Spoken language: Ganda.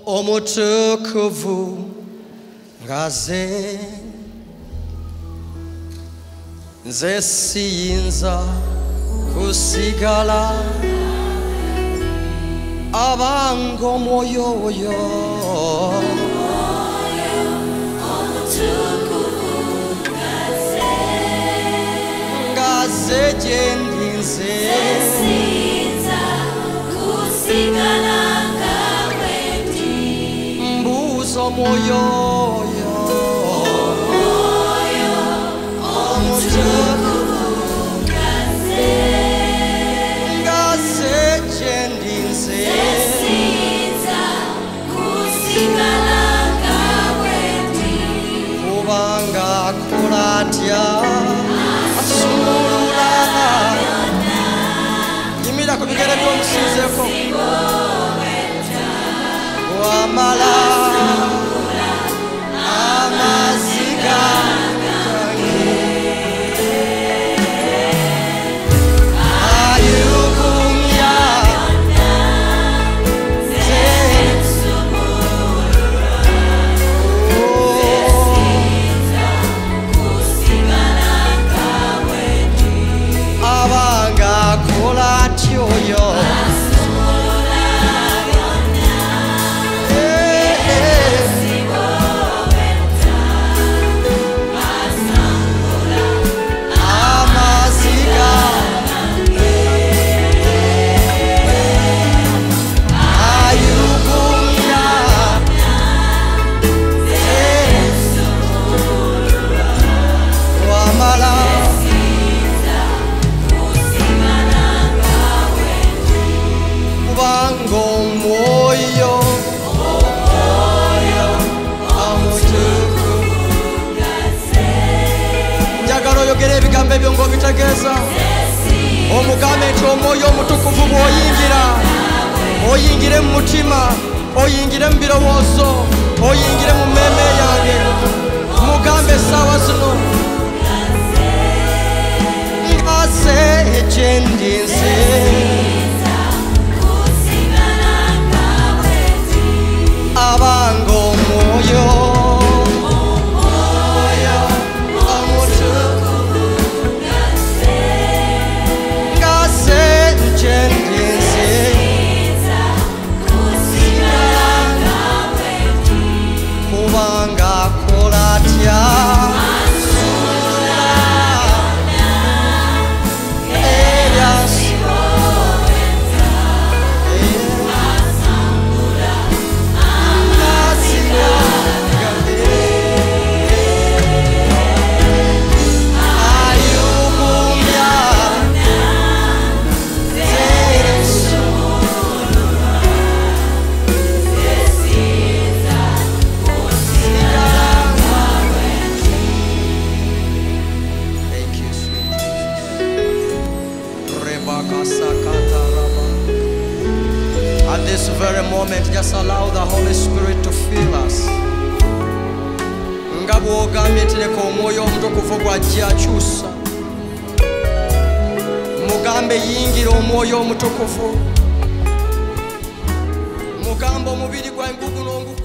omutukuvu ngaze nze siyinza kusigala abango omwoyo oyo ngaze gyendinze siyinza kusigala mbuza omwoyo oyo omutukuvu ngaze gyendinze siyinza kusigala kubanga akola atya asumulula yimira ku bigere by'omusinzeko wamala amaziga ayugumya abanga akola atyoyo oyogera ebigambo ebyo ng'obitegeeza omugambe nti omwoyo omutukuvu bw'oyingira oyingire mu mutima oyingire mu birowoozo oyingire mu mmeeme yange mugambe essaawa zino ngaze gyendinze abanga omwoyo kubanga akola atya At this very moment, just allow the Holy Spirit to fill us. Nga bw'ogambye nti leka omwoyo omutukuvu gw'ajja akyusa. Mugambe yingira omwoyo omutukuvu. Mugambe omubiri gwa engugu n'ongugu